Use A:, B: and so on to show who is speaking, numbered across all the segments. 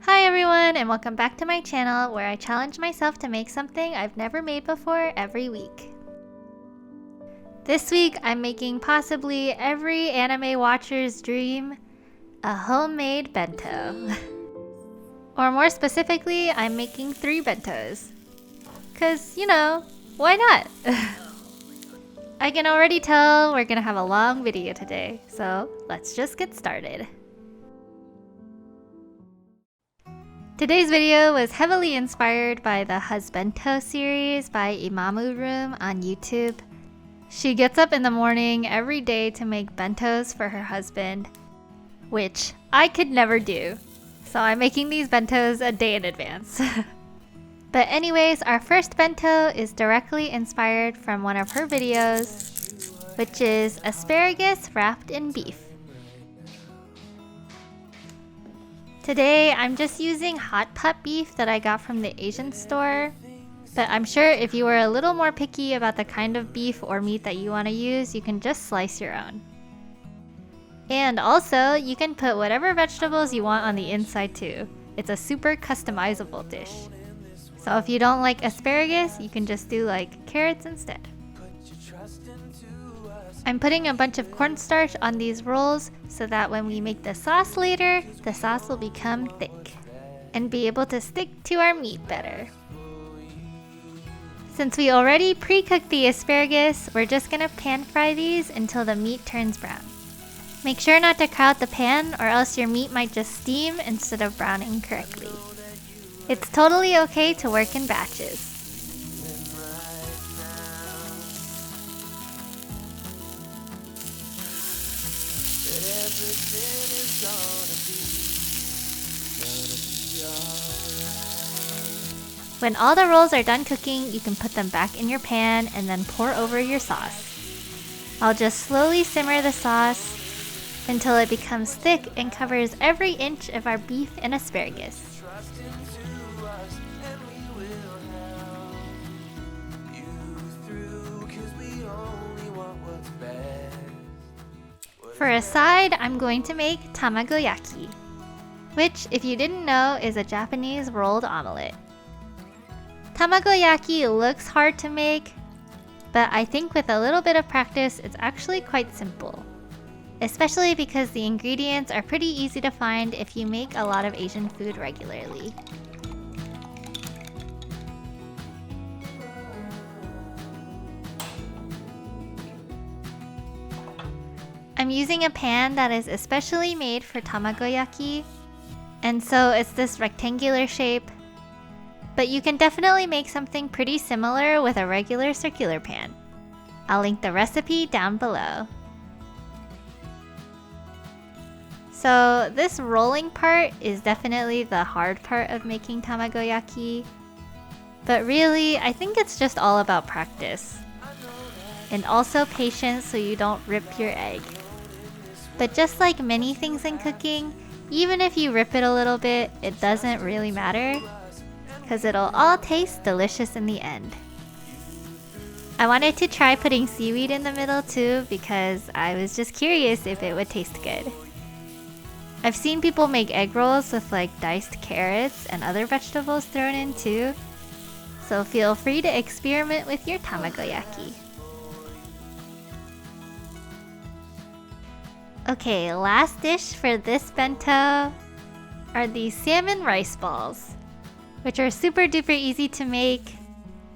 A: Hi everyone, and welcome back to my channel where I challenge myself to make something I've never made before every week. This week I'm making possibly every anime watcher's dream, a homemade bento. Or more specifically, I'm making 3 bentos. Cause, why not? I can already tell we're gonna have a long video today, so let's just get started. Today's video was heavily inspired by the Husbento series by Imamu Room on YouTube. She gets up in the morning every day to make bentos for her husband, which I could never do. So I'm making these bentos a day in advance. But anyways, our first bento is directly inspired from one of her videos, which is asparagus wrapped in beef. Today, I'm just using hot pot beef that I got from the Asian store. But I'm sure if you were a little more picky about the kind of beef or meat that you want to use, you can just slice your own. And also, you can put whatever vegetables you want on the inside too. It's a super customizable dish. So if you don't like asparagus, you can just do like carrots instead. I'm putting a bunch of cornstarch on these rolls so that when we make the sauce later, the sauce will become thick and be able to stick to our meat better. Since we already pre-cooked the asparagus, we're just gonna pan fry these until the meat turns brown. Make sure not to crowd the pan or else your meat might just steam instead of browning correctly. It's totally okay to work in batches. When all the rolls are done cooking, you can put them back in your pan and then pour over your sauce. I'll just slowly simmer the sauce until it becomes thick and covers every inch of our beef and asparagus. For a side, I'm going to make tamagoyaki, which, if you didn't know, is a Japanese rolled omelet. Tamagoyaki looks hard to make, but I think with a little bit of practice, it's actually quite simple. Especially because the ingredients are pretty easy to find if you make a lot of Asian food regularly. I'm using a pan that is especially made for tamagoyaki, and so it's this rectangular shape. But you can definitely make something pretty similar with a regular circular pan. I'll link the recipe down below. So this rolling part is definitely the hard part of making tamagoyaki. But really, I think it's just all about practice. And also patience so you don't rip your egg. But just like many things in cooking, even if you rip it a little bit, it doesn't really matter, because it'll all taste delicious in the end. I wanted to try putting seaweed in the middle too because I was just curious if it would taste good. I've seen people make egg rolls with like diced carrots and other vegetables thrown in too, so feel free to experiment with your tamagoyaki. Okay, last dish for this bento are these salmon rice balls, which are super duper easy to make.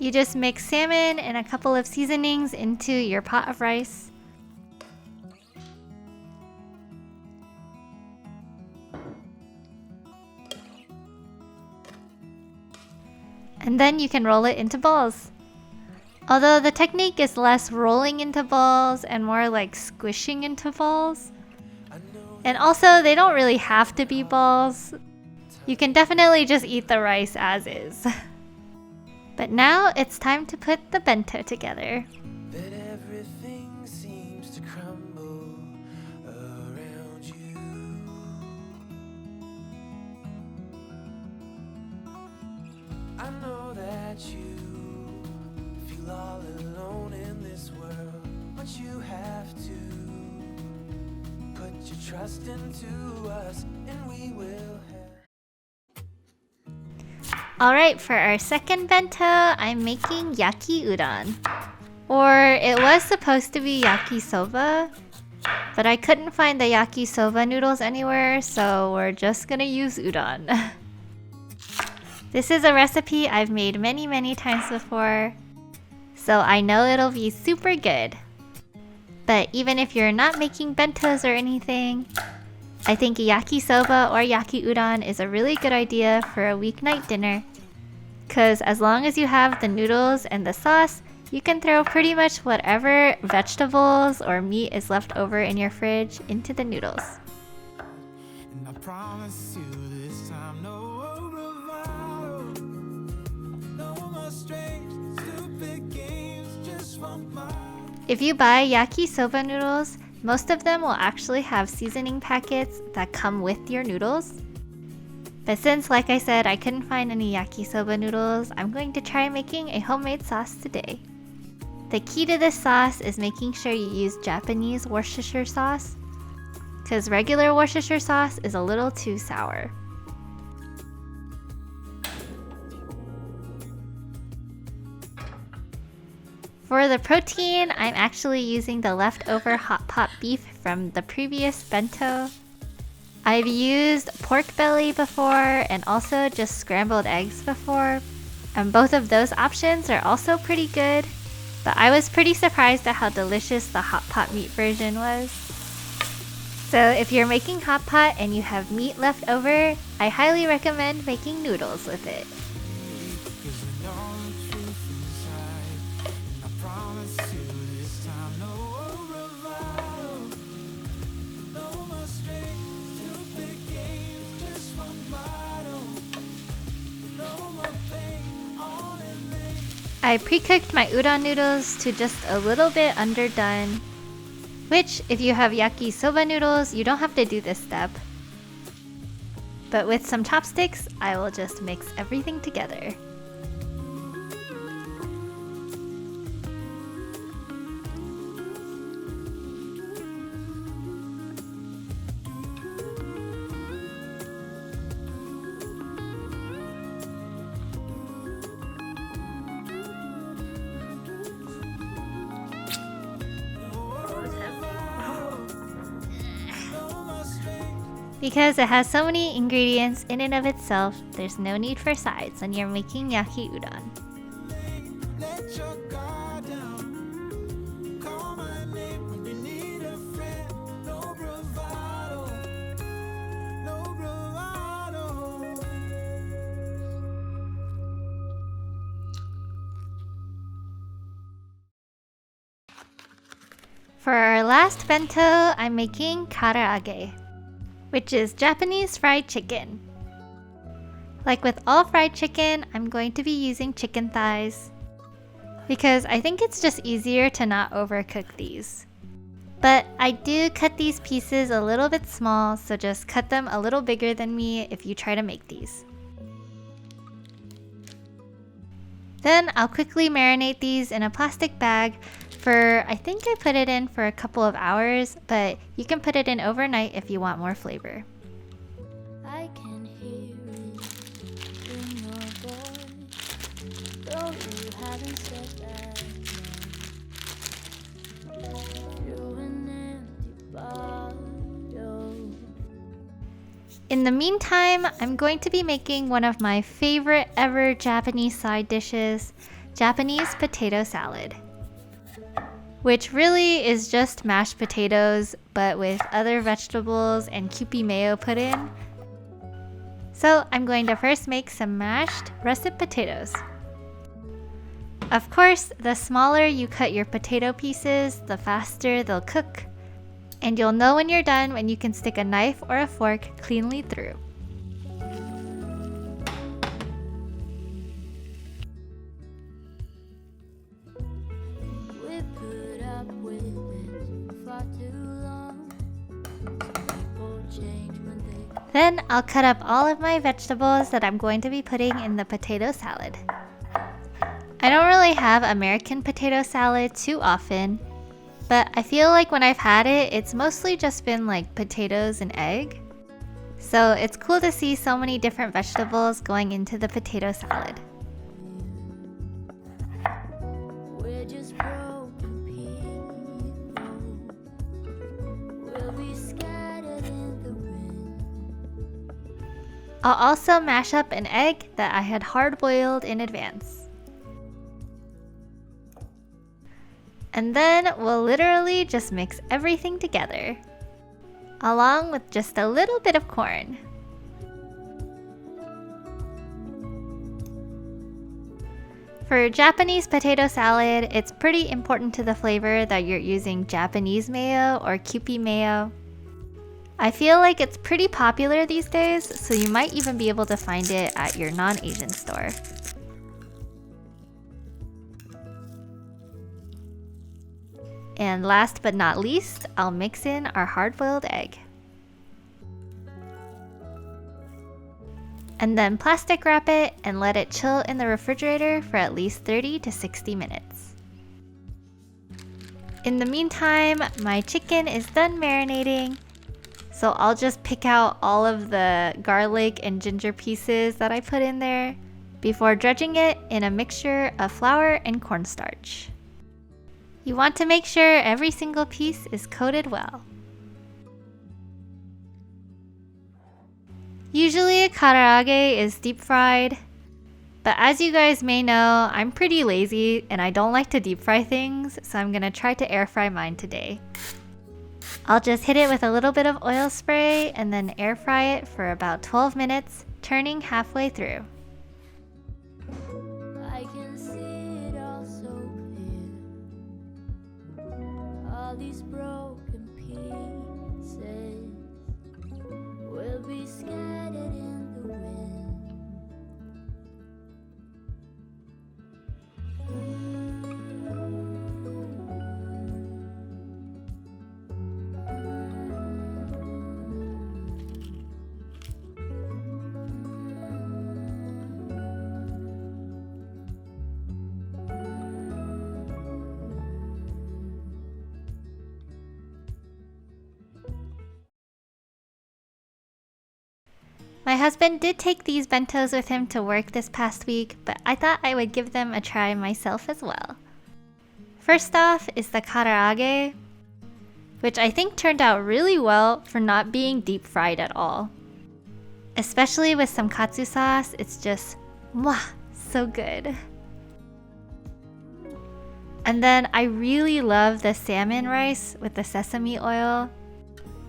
A: You just mix salmon and a couple of seasonings into your pot of rice. And then you can roll it into balls. Although the technique is less rolling into balls and more like squishing into balls. And also, they don't really have to be balls. You can definitely just eat the rice as is. But now it's time to put the bento together.
B: That everything seems to crumble around you. I know that you feel all alone in this world, but you have to put your trust into us and we will help.
A: Alright, for our second bento, I'm making Yaki Udon. Or it was supposed to be yakisoba, but I couldn't find the yakisoba noodles anywhere, so we're just gonna use udon. This is a recipe I've made many times before, so I know it'll be super good. But even if you're not making bentos or anything, I think yakisoba or yaki udon is a really good idea for a weeknight dinner. Cause as long as you have the noodles and the sauce, you can throw pretty much whatever vegetables or meat is left over in your fridge into the noodles.
B: And I promise you this time, no bravado, no more strange, stupid games, just one mind.
A: If you buy yakisoba noodles, most of them will actually have seasoning packets that come with your noodles. But since, like I said, I couldn't find any yakisoba noodles, I'm going to try making a homemade sauce today. The key to this sauce is making sure you use Japanese Worcestershire sauce, because regular Worcestershire sauce is a little too sour. For the protein, I'm actually using the leftover hot pot beef from the previous bento. I've used pork belly before and also just scrambled eggs before, and both of those options are also pretty good, but I was pretty surprised at how delicious the hot pot meat version was. So if you're making hot pot and you have meat left over, I highly recommend making noodles with it. I pre-cooked my udon noodles to just a little bit underdone, which if you have yakisoba noodles, you don't have to do this step. But with some chopsticks, I will just mix everything together. Because it has so many ingredients in and of itself, there's no need for sides when you're making yaki udon.
B: Let your guard down. Call my name when you need a friend. No bravado, no bravado.
A: For our last bento, I'm making karaage, which is Japanese fried chicken. Like with all fried chicken, I'm going to be using chicken thighs because I think it's just easier to not overcook these. But I do cut these pieces a little bit small, so just cut them a little bigger than me if you try to make these. Then I'll quickly marinate these in a plastic bag for, I think I put it in for a couple of hours, but you can put it in overnight if you want more flavor.
C: I can hear it in your voice, though you haven't said that yet. You're an empty bottle.
A: In the meantime, I'm going to be making one of my favorite ever Japanese side dishes, Japanese potato salad, which really is just mashed potatoes but with other vegetables and Kewpie mayo put in. So I'm going to first make some mashed russet potatoes. Of course, the smaller you cut your potato pieces, the faster they'll cook, and you'll know when you're done when you can stick a knife or a fork cleanly through.
C: We put up with it for far too long. People change when they
A: Then I'll cut up all of my vegetables that I'm going to be putting in the potato salad. I don't really have American potato salad too often, but I feel like when I've had it, it's mostly just been like potatoes and egg. So it's cool to see so many different vegetables going into the potato salad.
C: We're just broken people. We'll be scattered in the wind.
A: I'll also mash up an egg that I had hard-boiled in advance. And then we'll literally just mix everything together, along with just a little bit of corn. For Japanese potato salad, it's pretty important to the flavor that you're using Japanese mayo or Kewpie mayo. I feel like it's pretty popular these days, so you might even be able to find it at your non-Asian store. And last but not least, I'll mix in our hard-boiled egg. And then plastic wrap it and let it chill in the refrigerator for at least 30 to 60 minutes. In the meantime, my chicken is done marinating, so I'll just pick out all of the garlic and ginger pieces that I put in there before dredging it in a mixture of flour and cornstarch. You want to make sure every single piece is coated well. Usually a karaage is deep fried, but as you guys may know, I'm pretty lazy and I don't like to deep fry things, so I'm gonna try to air fry mine today. I'll just hit it with a little bit of oil spray and then air fry it for about 12 minutes, turning halfway through.
C: I can see it all so clear. All these broken pieces will be scattered in the wind.
A: My husband did take these bentos with him to work this past week, but I thought I would give them a try myself as well. First off is the karaage, which I think turned out really well for not being deep fried at all. Especially with some katsu sauce, it's just mwah, so good. And then I really love the salmon rice with the sesame oil.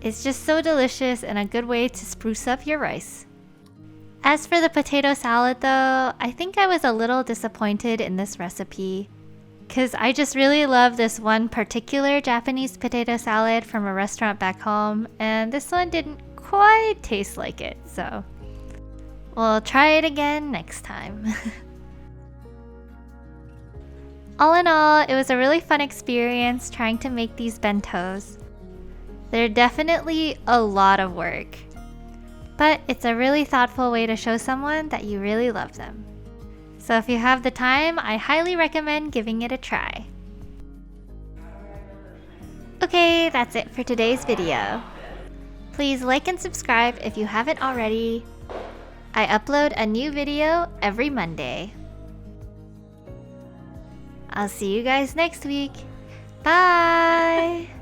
A: It's just so delicious and a good way to spruce up your rice. As for the potato salad though, I think I was a little disappointed in this recipe, because I just really love this one particular Japanese potato salad from a restaurant back home, and this one didn't quite taste like it, so we'll try it again next time. All in all, it was a really fun experience trying to make these bentos. They're definitely a lot of work, but it's a really thoughtful way to show someone that you really love them. So if you have the time, I highly recommend giving it a try. Okay, that's it for today's video. Please like and subscribe if you haven't already. I upload a new video every Monday. I'll see you guys next week. Bye!